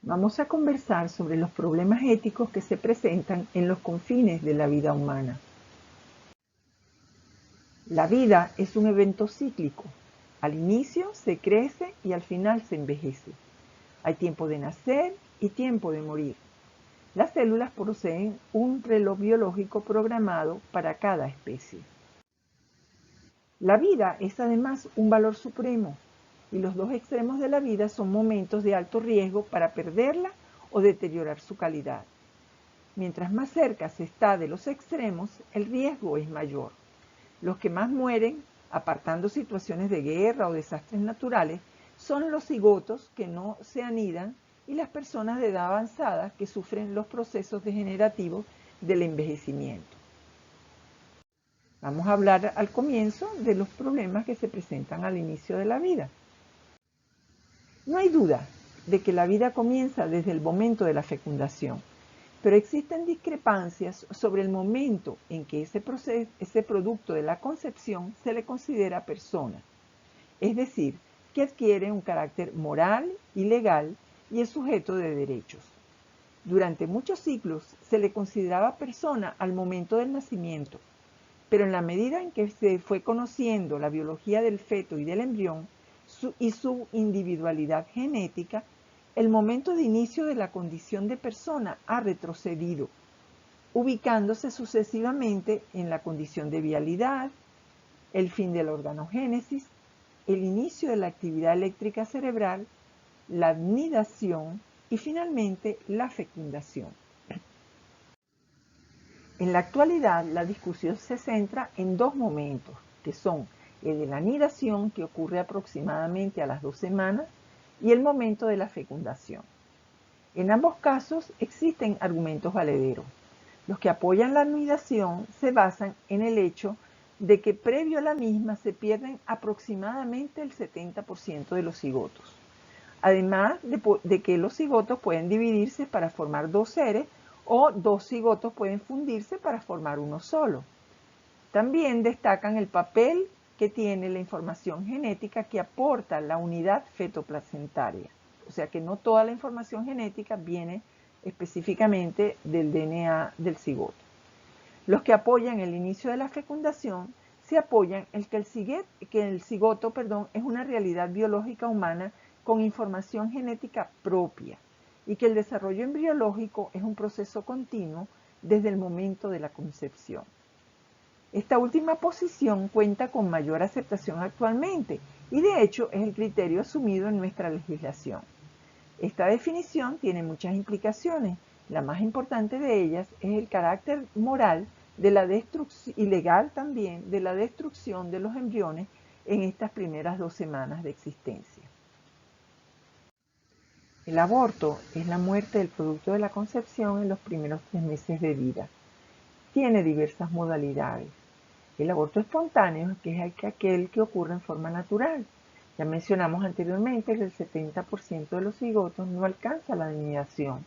Vamos a conversar sobre los problemas éticos que se presentan en los confines de la vida humana. La vida es un evento cíclico. Al inicio se crece y al final se envejece. Hay tiempo de nacer y tiempo de morir. Las células poseen un reloj biológico programado para cada especie. La vida es además un valor supremo y los dos extremos de la vida son momentos de alto riesgo para perderla o deteriorar su calidad. Mientras más cerca se está de los extremos, el riesgo es mayor. Los que más mueren, apartando situaciones de guerra o desastres naturales, son los cigotos que no se anidan y las personas de edad avanzada que sufren los procesos degenerativos del envejecimiento. Vamos a hablar al comienzo de los problemas que se presentan al inicio de la vida. No hay duda de que la vida comienza desde el momento de la fecundación, pero existen discrepancias sobre el momento en que ese producto de la concepción se le considera persona, es decir, que adquiere un carácter moral y legal y es sujeto de derechos. Durante muchos siglos se le consideraba persona al momento del nacimiento, pero en la medida en que se fue conociendo la biología del feto y del embrión y su individualidad genética, el momento de inicio de la condición de persona ha retrocedido, ubicándose sucesivamente en la condición de vialidad, el fin de la organogénesis, el inicio de la actividad eléctrica cerebral, la nidación y finalmente la fecundación. En la actualidad, la discusión se centra en dos momentos, que son el de la anidación, que ocurre aproximadamente a las 2 semanas, y el momento de la fecundación. En ambos casos existen argumentos valederos. Los que apoyan la anidación se basan en el hecho de que previo a la misma se pierden aproximadamente el 70% de los cigotos. Además de que los cigotos pueden dividirse para formar dos seres o dos cigotos pueden fundirse para formar uno solo. También destacan el papel que tiene la información genética que aporta la unidad fetoplacentaria. O sea que no toda la información genética viene específicamente del DNA del cigoto. Los que apoyan el inicio de la fecundación se apoyan en que el cigoto es una realidad biológica humana con información genética propia y que el desarrollo embriológico es un proceso continuo desde el momento de la concepción. Esta última posición cuenta con mayor aceptación actualmente y de hecho es el criterio asumido en nuestra legislación. Esta definición tiene muchas implicaciones. La más importante de ellas es el carácter moral de la destrucción y legal también de la destrucción de los embriones en estas primeras 2 semanas de existencia. El aborto es la muerte del producto de la concepción en los primeros 3 meses de vida. Tiene diversas modalidades. El aborto espontáneo, que es aquel que ocurre en forma natural. Ya mencionamos anteriormente que el 70% de los cigotos no alcanza la anidación.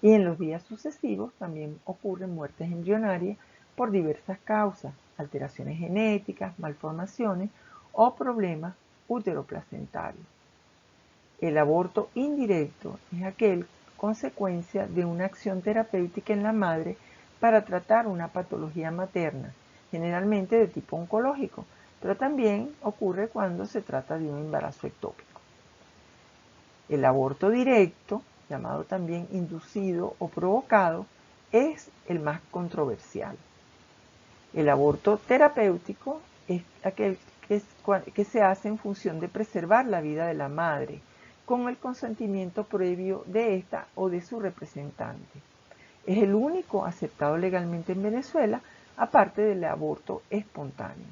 Y en los días sucesivos también ocurren muertes embrionarias por diversas causas, alteraciones genéticas, malformaciones o problemas uteroplacentarios. El aborto indirecto es aquel consecuencia de una acción terapéutica en la madre para tratar una patología materna, generalmente de tipo oncológico, pero también ocurre cuando se trata de un embarazo ectópico. El aborto directo, llamado también inducido o provocado, es el más controversial. El aborto terapéutico es aquel que se hace en función de preservar la vida de la madre, con el consentimiento previo de esta o de su representante. Es el único aceptado legalmente en Venezuela, aparte del aborto espontáneo.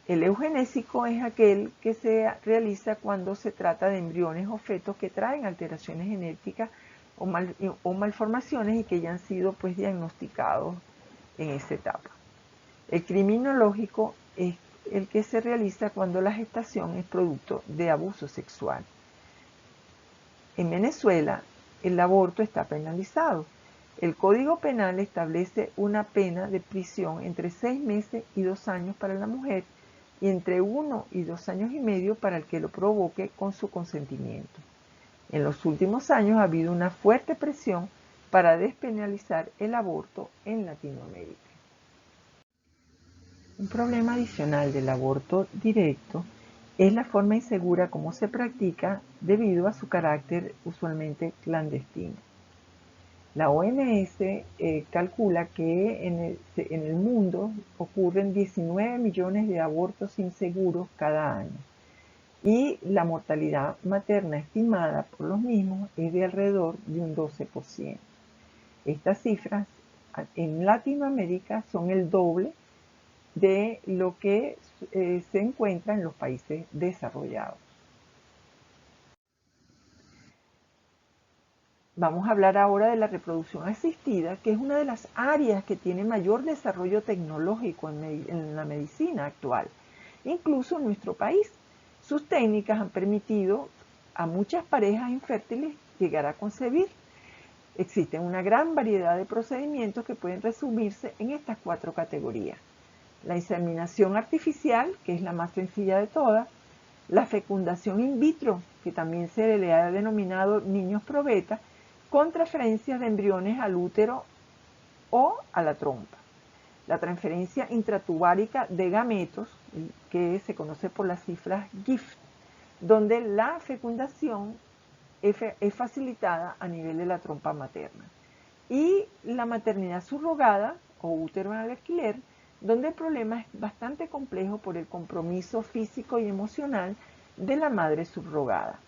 El eugenésico es aquel que se realiza cuando se trata de embriones o fetos que traen alteraciones genéticas o malformaciones y que ya han sido diagnosticados en esta etapa. El criminológico es el que se realiza cuando la gestación es producto de abuso sexual. En Venezuela, el aborto está penalizado. El Código Penal establece una pena de prisión entre 6 meses y 2 años para la mujer y entre 1 y 2 años y medio para el que lo provoque con su consentimiento. En los últimos años ha habido una fuerte presión para despenalizar el aborto en Latinoamérica. Un problema adicional del aborto directo es la forma insegura como se practica debido a su carácter usualmente clandestino. La OMS calcula que en el mundo ocurren 19 millones de abortos inseguros cada año y la mortalidad materna estimada por los mismos es de alrededor de un 12%. Estas cifras en Latinoamérica son el doble de lo que se encuentra en los países desarrollados. Vamos a hablar ahora de la reproducción asistida, que es una de las áreas que tiene mayor desarrollo tecnológico en la medicina actual, incluso en nuestro país. Sus técnicas han permitido a muchas parejas infértiles llegar a concebir. Existen una gran variedad de procedimientos que pueden resumirse en estas 4 categorías. La inseminación artificial, que es la más sencilla de todas, la fecundación in vitro, que también se le ha denominado niños probeta, con transferencias de embriones al útero o a la trompa. La transferencia intratubárica de gametos, que se conoce por las cifras GIFT, donde la fecundación es facilitada a nivel de la trompa materna. Y la maternidad subrogada o útero en alquiler, donde el problema es bastante complejo por el compromiso físico y emocional de la madre subrogada.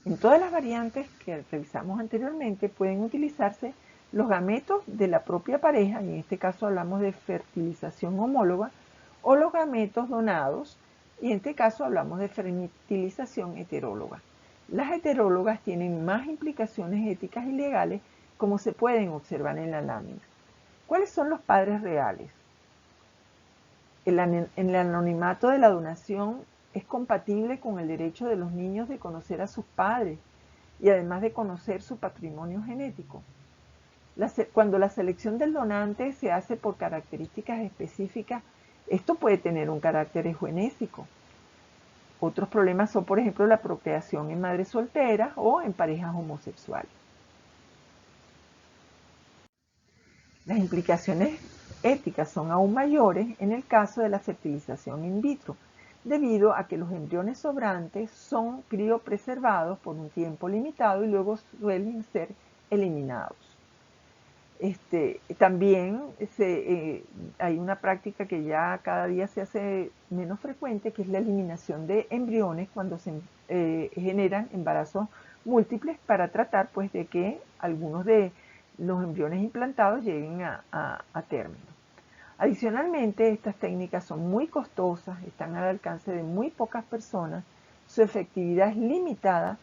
En todas las variantes que revisamos anteriormente pueden utilizarse los gametos de la propia pareja, y en este caso hablamos de fertilización homóloga, o los gametos donados, y en este caso hablamos de fertilización heteróloga. Las heterólogas tienen más implicaciones éticas y legales, como se pueden observar en la lámina. ¿Cuáles son los padres reales? En el anonimato de la donación es compatible con el derecho de los niños de conocer a sus padres y además de conocer su patrimonio genético. Cuando la selección del donante se hace por características específicas, esto puede tener un carácter eugenésico. Otros problemas son, por ejemplo, la procreación en madres solteras o en parejas homosexuales. Las implicaciones éticas son aún mayores en el caso de la fertilización in vitro, debido a que los embriones sobrantes son criopreservados por un tiempo limitado y luego suelen ser eliminados. También hay una práctica que ya cada día se hace menos frecuente, que es la eliminación de embriones cuando se generan embarazos múltiples para tratar pues, de que algunos de los embriones implantados lleguen a término. Adicionalmente, estas técnicas son muy costosas, están al alcance de muy pocas personas, su efectividad es limitada.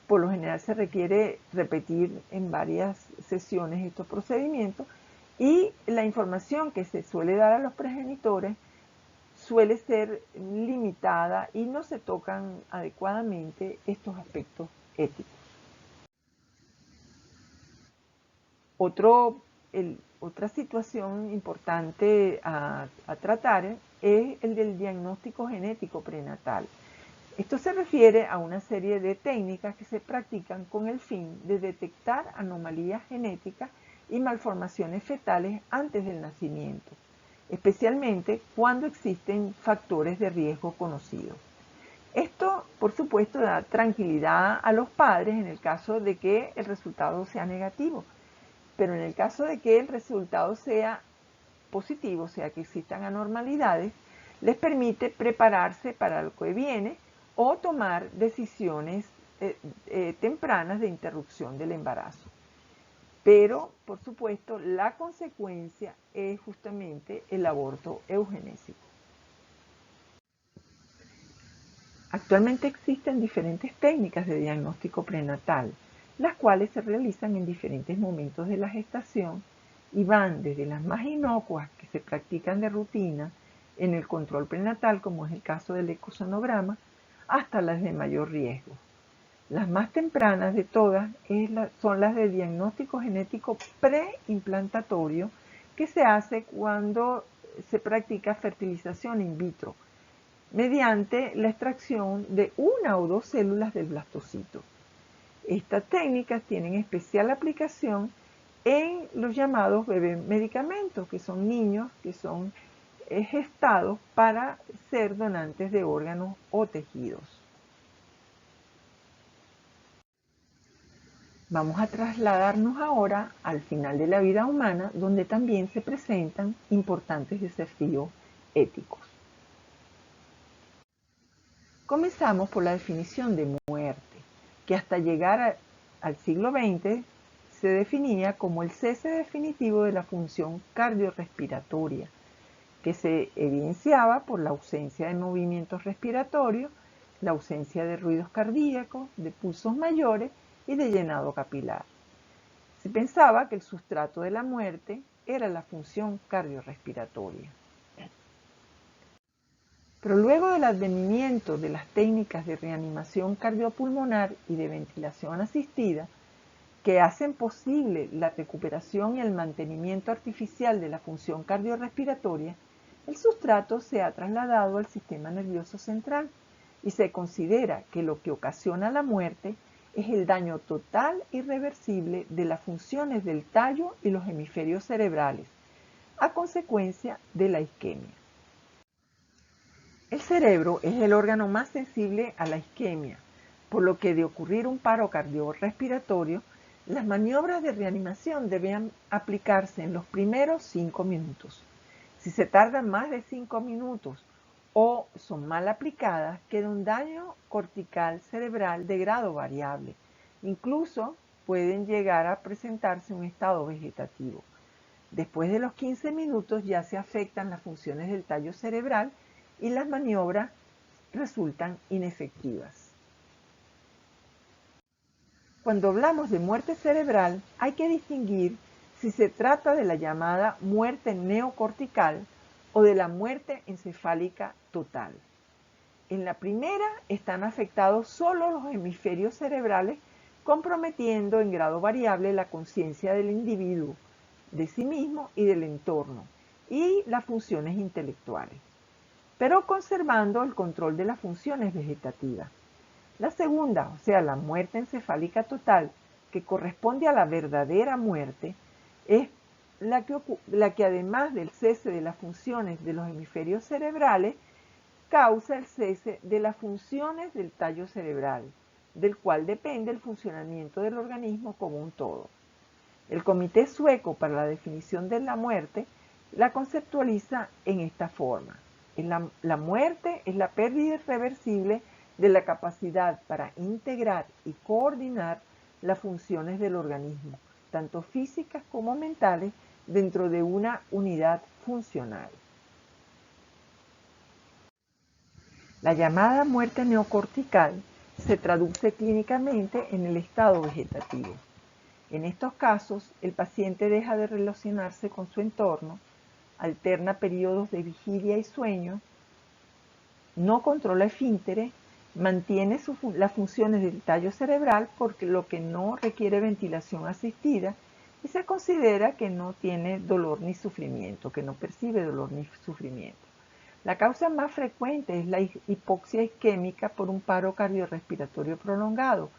Por lo general se requiere repetir en varias sesiones estos procedimientos y la información que se suele dar a los progenitores suele ser limitada y no se tocan adecuadamente estos aspectos éticos. Otra situación importante a tratar es el del diagnóstico genético prenatal. Esto se refiere a una serie de técnicas que se practican con el fin de detectar anomalías genéticas y malformaciones fetales antes del nacimiento, especialmente cuando existen factores de riesgo conocidos. Esto, por supuesto, da tranquilidad a los padres en el caso de que el resultado sea negativo, pero en el caso de que el resultado sea positivo, o sea que existan anormalidades, les permite prepararse para lo que viene o tomar decisiones tempranas de interrupción del embarazo. Pero, por supuesto, la consecuencia es justamente el aborto eugenésico. Actualmente existen diferentes técnicas de diagnóstico prenatal, las cuales se realizan en diferentes momentos de la gestación y van desde las más inocuas que se practican de rutina en el control prenatal, como es el caso del ecosonograma, hasta las de mayor riesgo. Las más tempranas de todas son las de diagnóstico genético preimplantatorio, que se hace cuando se practica fertilización in vitro. mediante la extracción de una o dos células del blastocito. Estas técnicas tienen especial aplicación en los llamados bebés medicamentos, que son niños que son gestados para ser donantes de órganos o tejidos. Vamos a trasladarnos ahora al final de la vida humana, donde también se presentan importantes desafíos éticos. Comenzamos por la definición de muerte, que hasta llegar al siglo XX se definía como el cese definitivo de la función cardiorrespiratoria, que se evidenciaba por la ausencia de movimientos respiratorios, la ausencia de ruidos cardíacos, de pulsos mayores y de llenado capilar. Se pensaba que el sustrato de la muerte era la función cardiorrespiratoria. Pero luego del advenimiento de las técnicas de reanimación cardiopulmonar y de ventilación asistida, que hacen posible la recuperación y el mantenimiento artificial de la función cardiorrespiratoria, el sustrato se ha trasladado al sistema nervioso central y se considera que lo que ocasiona la muerte es el daño total e irreversible de las funciones del tallo y los hemisferios cerebrales, a consecuencia de la isquemia. El cerebro es el órgano más sensible a la isquemia, por lo que de ocurrir un paro cardiorrespiratorio, las maniobras de reanimación deben aplicarse en los primeros 5 minutos. Si se tardan más de 5 minutos o son mal aplicadas, queda un daño cortical cerebral de grado variable. Incluso pueden llegar a presentarse un estado vegetativo. Después de los 15 minutos ya se afectan las funciones del tallo cerebral y las maniobras resultan inefectivas. Cuando hablamos de muerte cerebral, hay que distinguir si se trata de la llamada muerte neocortical o de la muerte encefálica total. En la primera están afectados solo los hemisferios cerebrales, comprometiendo en grado variable la conciencia del individuo, de sí mismo y del entorno, y las funciones intelectuales, pero conservando el control de las funciones vegetativas. La segunda, o sea, la muerte encefálica total, que corresponde a la verdadera muerte, es la que además del cese de las funciones de los hemisferios cerebrales, causa el cese de las funciones del tallo cerebral, del cual depende el funcionamiento del organismo como un todo. El Comité Sueco para la Definición de la Muerte la conceptualiza en esta forma. La muerte es la pérdida irreversible de la capacidad para integrar y coordinar las funciones del organismo, tanto físicas como mentales, dentro de una unidad funcional. La llamada muerte neocortical se traduce clínicamente en el estado vegetativo. En estos casos, el paciente deja de relacionarse con su entorno, alterna periodos de vigilia y sueño, no controla esfínteres, mantiene las funciones del tallo cerebral porque lo que no requiere ventilación asistida y se considera que no tiene dolor ni sufrimiento, que no percibe dolor ni sufrimiento. La causa más frecuente es la hipoxia isquémica por un paro cardiorrespiratorio prolongado,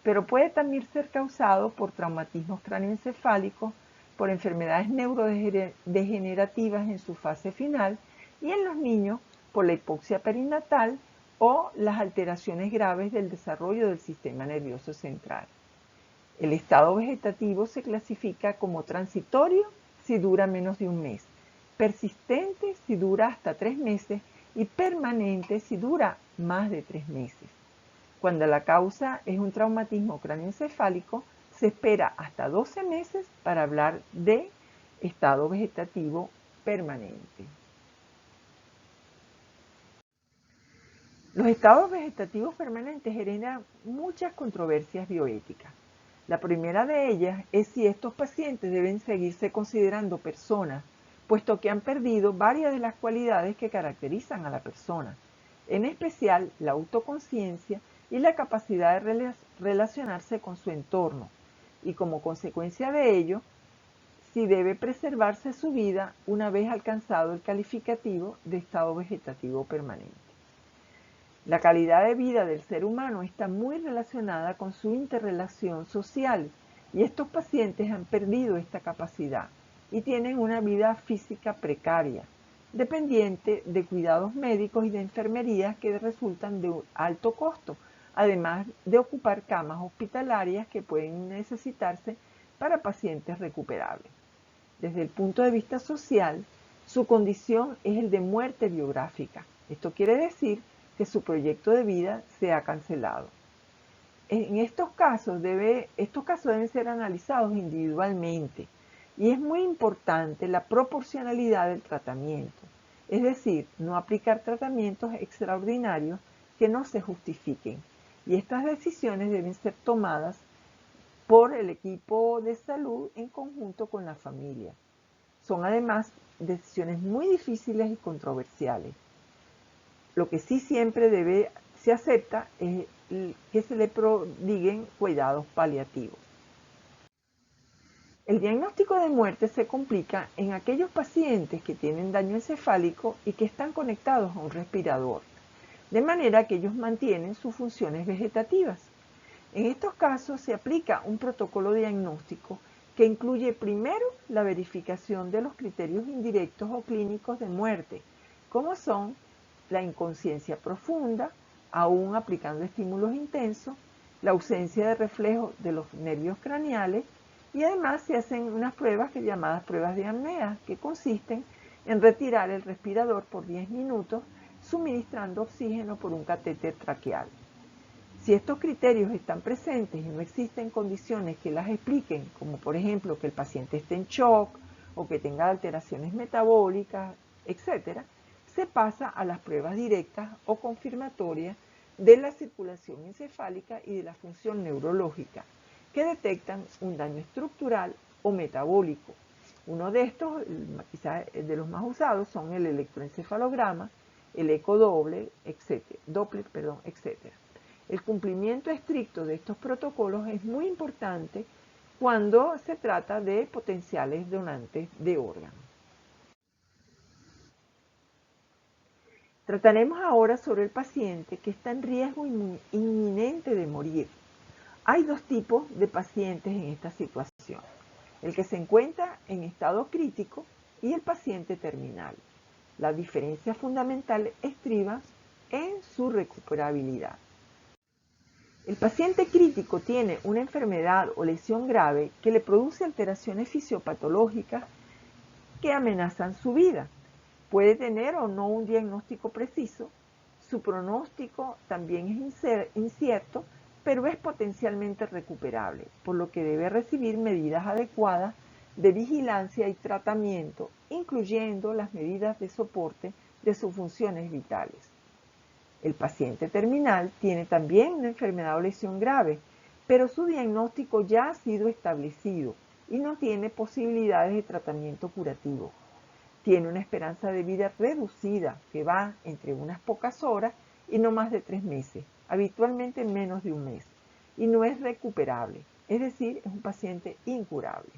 pero puede también ser causado por traumatismos cráneoencefálicos, por enfermedades neurodegenerativas en su fase final y en los niños por la hipoxia perinatal o las alteraciones graves del desarrollo del sistema nervioso central. El estado vegetativo se clasifica como transitorio si dura menos de un mes, persistente si dura hasta 3 meses y permanente si dura más de 3 meses. Cuando la causa es un traumatismo cráneoencefálico, se espera hasta 12 meses para hablar de estado vegetativo permanente. Los estados vegetativos permanentes generan muchas controversias bioéticas. La primera de ellas es si estos pacientes deben seguirse considerando personas, puesto que han perdido varias de las cualidades que caracterizan a la persona, en especial la autoconciencia y la capacidad de relacionarse con su entorno, y como consecuencia de ello, si debe preservarse su vida una vez alcanzado el calificativo de estado vegetativo permanente. La calidad de vida del ser humano está muy relacionada con su interrelación social y estos pacientes han perdido esta capacidad y tienen una vida física precaria, dependiente de cuidados médicos y de enfermería que resultan de un alto costo, además de ocupar camas hospitalarias que pueden necesitarse para pacientes recuperables. Desde el punto de vista social, su condición es el de muerte biográfica. Esto quiere decir que su proyecto de vida se ha cancelado. En estos casos deben ser analizados individualmente y es muy importante la proporcionalidad del tratamiento, es decir, no aplicar tratamientos extraordinarios que no se justifiquen. Y estas decisiones deben ser tomadas por el equipo de salud en conjunto con la familia. Son además decisiones muy difíciles y controversiales. Lo que sí siempre se acepta es que se le prodiguen cuidados paliativos. El diagnóstico de muerte se complica en aquellos pacientes que tienen daño encefálico y que están conectados a un respirador, de manera que ellos mantienen sus funciones vegetativas. En estos casos se aplica un protocolo diagnóstico que incluye primero la verificación de los criterios indirectos o clínicos de muerte, como son la inconsciencia profunda, aún aplicando estímulos intensos, la ausencia de reflejo de los nervios craneales y además se hacen unas pruebas llamadas pruebas de apnea, que consisten en retirar el respirador por 10 minutos suministrando oxígeno por un catéter traqueal. Si estos criterios están presentes y no existen condiciones que las expliquen, como por ejemplo que el paciente esté en shock o que tenga alteraciones metabólicas, etc., se pasa a las pruebas directas o confirmatorias de la circulación encefálica y de la función neurológica, que detectan un daño estructural o metabólico. Uno de estos, quizás de los más usados, son el electroencefalograma, el ecodoppler, etc. El cumplimiento estricto de estos protocolos es muy importante cuando se trata de potenciales donantes de órganos. Trataremos ahora sobre el paciente que está en riesgo inminente de morir. Hay dos tipos de pacientes en esta situación: el que se encuentra en estado crítico y el paciente terminal. La diferencia fundamental estriba en su recuperabilidad. El paciente crítico tiene una enfermedad o lesión grave que le produce alteraciones fisiopatológicas que amenazan su vida. Puede tener o no un diagnóstico preciso, su pronóstico también es incierto, pero es potencialmente recuperable, por lo que debe recibir medidas adecuadas de vigilancia y tratamiento, incluyendo las medidas de soporte de sus funciones vitales. El paciente terminal tiene también una enfermedad o lesión grave, pero su diagnóstico ya ha sido establecido y no tiene posibilidades de tratamiento curativo. Tiene una esperanza de vida reducida que va entre unas pocas horas y no más de 3 meses, habitualmente menos de un mes, y no es recuperable, es decir, es un paciente incurable.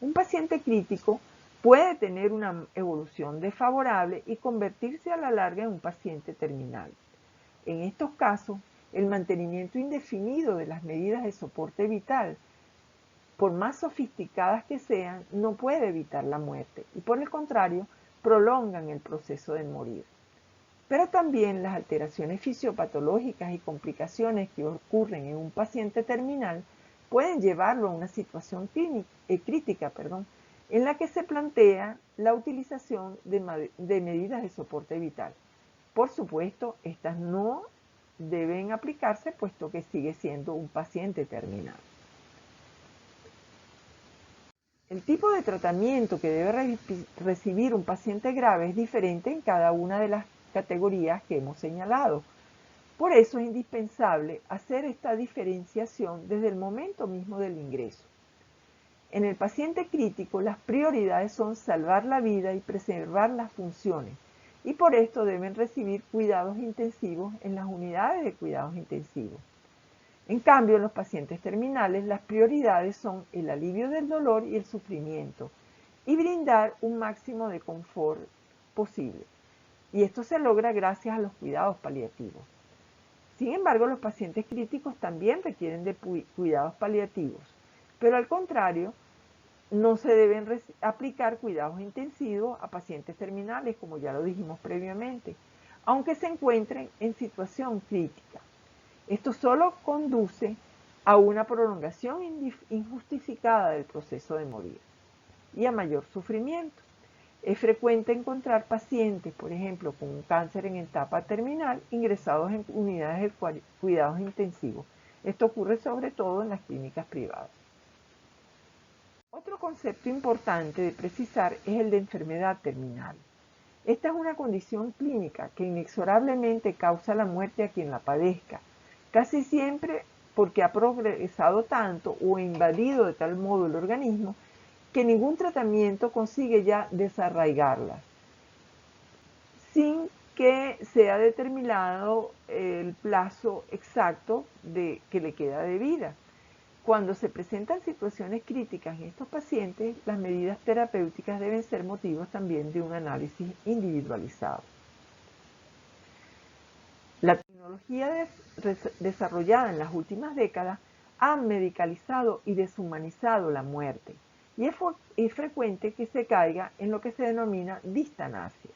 Un paciente crítico puede tener una evolución desfavorable y convertirse a la larga en un paciente terminal. En estos casos, el mantenimiento indefinido de las medidas de soporte vital, por más sofisticadas que sean, no puede evitar la muerte y por el contrario, prolongan el proceso de morir. Pero también las alteraciones fisiopatológicas y complicaciones que ocurren en un paciente terminal pueden llevarlo a una situación crítica, en la que se plantea la utilización de medidas de soporte vital. Por supuesto, estas no deben aplicarse puesto que sigue siendo un paciente terminal. El tipo de tratamiento que debe recibir un paciente grave es diferente en cada una de las categorías que hemos señalado. Por eso es indispensable hacer esta diferenciación desde el momento mismo del ingreso. En el paciente crítico, las prioridades son salvar la vida y preservar las funciones, y por esto deben recibir cuidados intensivos en las unidades de cuidados intensivos. En cambio, en los pacientes terminales, las prioridades son el alivio del dolor y el sufrimiento, y brindar un máximo de confort posible. Y esto se logra gracias a los cuidados paliativos. Sin embargo, los pacientes críticos también requieren de cuidados paliativos, pero al contrario, no se deben aplicar cuidados intensivos a pacientes terminales, como ya lo dijimos previamente, aunque se encuentren en situación crítica. Esto solo conduce a una prolongación injustificada del proceso de morir y a mayor sufrimiento. Es frecuente encontrar pacientes, por ejemplo, con un cáncer en etapa terminal, ingresados en unidades de cuidados intensivos. Esto ocurre sobre todo en las clínicas privadas. Otro concepto importante de precisar es el de enfermedad terminal. Esta es una condición clínica que inexorablemente causa la muerte a quien la padezca, casi siempre porque ha progresado tanto o invadido de tal modo el organismo que ningún tratamiento consigue ya desarraigarla, sin que sea determinado el plazo exacto que le queda de vida. Cuando se presentan situaciones críticas en estos pacientes, las medidas terapéuticas deben ser motivos también de un análisis individualizado. La tecnología desarrollada en las últimas décadas ha medicalizado y deshumanizado la muerte, y es frecuente que se caiga en lo que se denomina distanasia.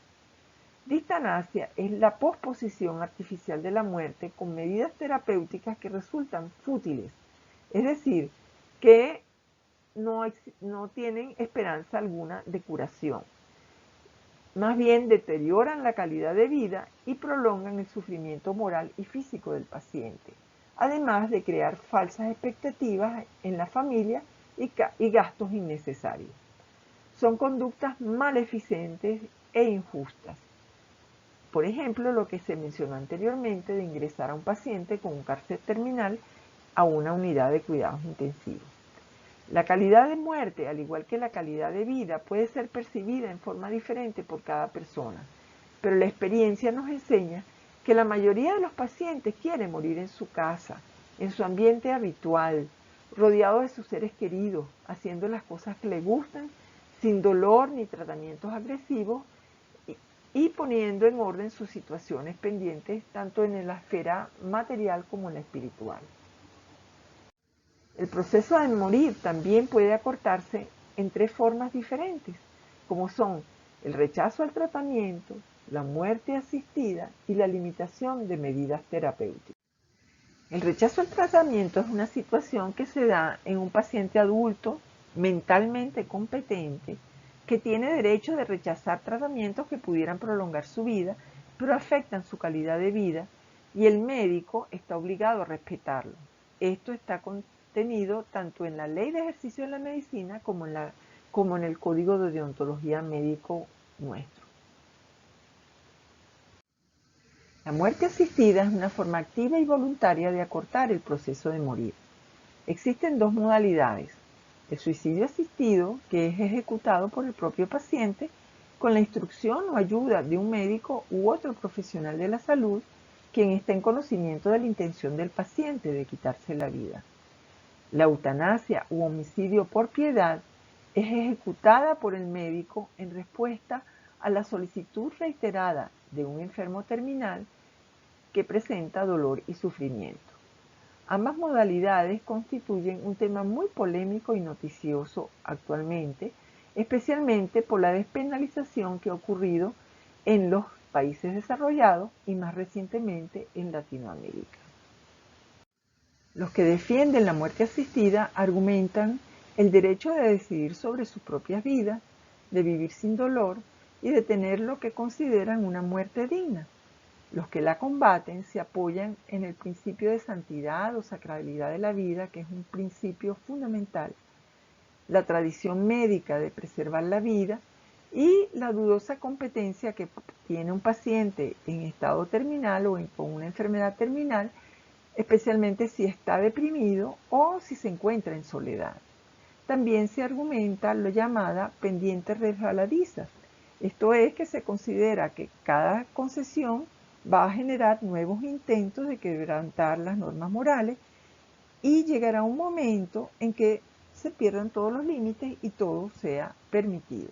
Distanasia es la posposición artificial de la muerte con medidas terapéuticas que resultan fútiles, es decir, que no tienen esperanza alguna de curación. Más bien deterioran la calidad de vida y prolongan el sufrimiento moral y físico del paciente, además de crear falsas expectativas en la familia y gastos innecesarios. Son conductas maleficentes e injustas. Por ejemplo, lo que se mencionó anteriormente de ingresar a un paciente con un cáncer terminal a una unidad de cuidados intensivos. La calidad de muerte, al igual que la calidad de vida, puede ser percibida en forma diferente por cada persona, pero la experiencia nos enseña que la mayoría de los pacientes quieren morir en su casa, en su ambiente habitual, rodeado de sus seres queridos, haciendo las cosas que les gustan, sin dolor ni tratamientos agresivos y poniendo en orden sus situaciones pendientes tanto en la esfera material como en la espiritual. El proceso de morir también puede acortarse en 3 formas diferentes, como son el rechazo al tratamiento, la muerte asistida y la limitación de medidas terapéuticas. El rechazo al tratamiento es una situación que se da en un paciente adulto mentalmente competente que tiene derecho de rechazar tratamientos que pudieran prolongar su vida, pero afectan su calidad de vida y el médico está obligado a respetarlo. Esto está contenido tanto en la Ley de Ejercicio de la Medicina como en el Código de Deontología Médico nuestro. La muerte asistida es una forma activa y voluntaria de acortar el proceso de morir. Existen 2 modalidades: el suicidio asistido, que es ejecutado por el propio paciente con la instrucción o ayuda de un médico u otro profesional de la salud, quien está en conocimiento de la intención del paciente de quitarse la vida. La eutanasia u homicidio por piedad es ejecutada por el médico en respuesta a la solicitud reiterada de un enfermo terminal que presenta dolor y sufrimiento. Ambas modalidades constituyen un tema muy polémico y noticioso actualmente, especialmente por la despenalización que ha ocurrido en los países desarrollados y más recientemente en Latinoamérica. Los que defienden la muerte asistida argumentan el derecho de decidir sobre sus propias vidas, de vivir sin dolor y de tener lo que consideran una muerte digna. Los que la combaten se apoyan en el principio de santidad o sacralidad de la vida, que es un principio fundamental, la tradición médica de preservar la vida y la dudosa competencia que tiene un paciente en estado terminal o con una enfermedad terminal, especialmente si está deprimido o si se encuentra en soledad. También se argumenta lo llamada pendiente resbaladiza. Esto es que se considera que cada concesión va a generar nuevos intentos de quebrantar las normas morales y llegará un momento en que se pierdan todos los límites y todo sea permitido.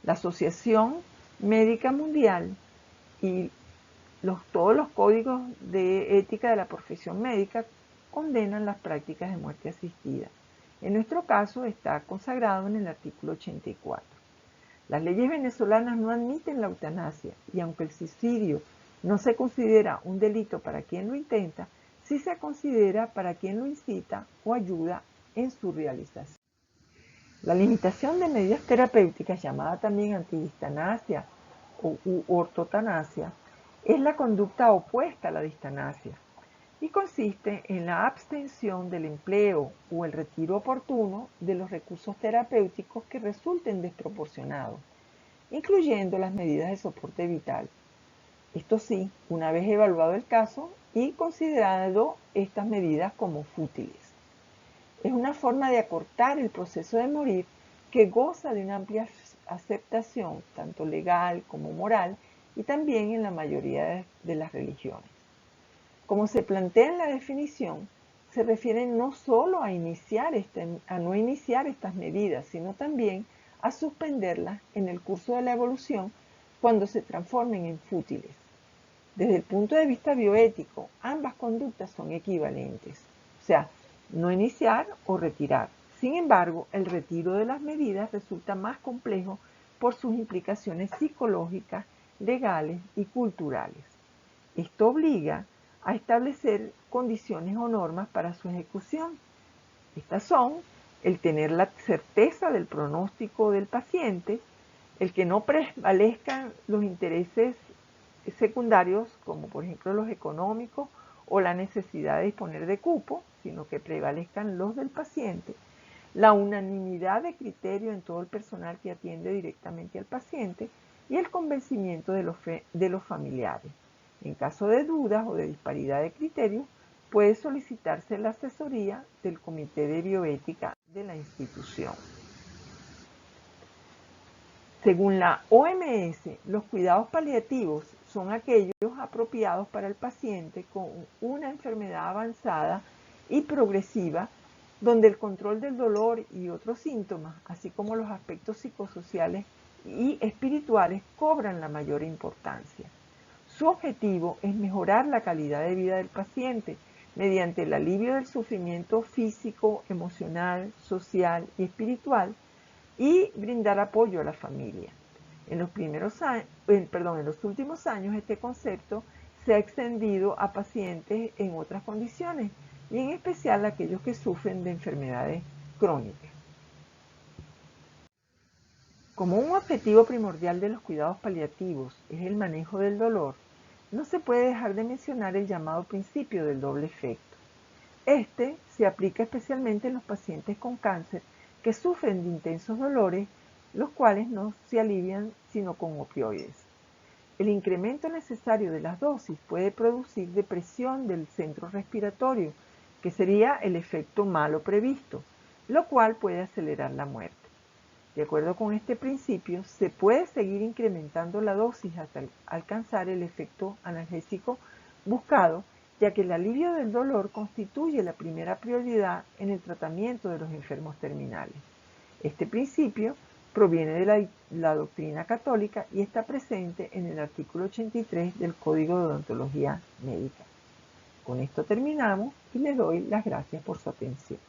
La Asociación Médica Mundial y todos los códigos de ética de la profesión médica condenan las prácticas de muerte asistida. En nuestro caso está consagrado en el artículo 84. Las leyes venezolanas no admiten la eutanasia y aunque el suicidio no se considera un delito para quien lo intenta, sí se considera para quien lo incita o ayuda en su realización. La limitación de medidas terapéuticas, llamada también antidistanasia u ortotanasia, es la conducta opuesta a la distanasia y consiste en la abstención del empleo o el retiro oportuno de los recursos terapéuticos que resulten desproporcionados, incluyendo las medidas de soporte vital. Esto sí, una vez evaluado el caso y considerado estas medidas como fútiles. Es una forma de acortar el proceso de morir que goza de una amplia aceptación, tanto legal como moral, y también en la mayoría de las religiones. Como se plantea en la definición, se refiere no solo a no iniciar estas medidas, sino también a suspenderlas en el curso de la evolución cuando se transformen en fútiles. Desde el punto de vista bioético, ambas conductas son equivalentes, o sea, no iniciar o retirar. Sin embargo, el retiro de las medidas resulta más complejo por sus implicaciones psicológicas, legales y culturales. Esto obliga a establecer condiciones o normas para su ejecución. Estas son el tener la certeza del pronóstico del paciente, el que no prevalezcan los intereses secundarios, como por ejemplo los económicos o la necesidad de disponer de cupo, sino que prevalezcan los del paciente, la unanimidad de criterio en todo el personal que atiende directamente al paciente y el convencimiento de los familiares. En caso de dudas o de disparidad de criterios, puede solicitarse la asesoría del Comité de Bioética de la institución. Según la OMS, los cuidados paliativos son aquellos apropiados para el paciente con una enfermedad avanzada y progresiva, donde el control del dolor y otros síntomas, así como los aspectos psicosociales y espirituales, cobran la mayor importancia. Su objetivo es mejorar la calidad de vida del paciente mediante el alivio del sufrimiento físico, emocional, social y espiritual y brindar apoyo a la familia. En los últimos años este concepto se ha extendido a pacientes en otras condiciones y en especial a aquellos que sufren de enfermedades crónicas. Como un objetivo primordial de los cuidados paliativos es el manejo del dolor, no se puede dejar de mencionar el llamado principio del doble efecto. Este se aplica especialmente en los pacientes con cáncer que sufren de intensos dolores, los cuales no se alivian sino con opioides. El incremento necesario de las dosis puede producir depresión del centro respiratorio, que sería el efecto malo previsto, lo cual puede acelerar la muerte. De acuerdo con este principio, se puede seguir incrementando la dosis hasta alcanzar el efecto analgésico buscado, ya que el alivio del dolor constituye la primera prioridad en el tratamiento de los enfermos terminales. Este principio proviene de la doctrina católica y está presente en el artículo 83 del Código de Odontología Médica. Con esto terminamos y les doy las gracias por su atención.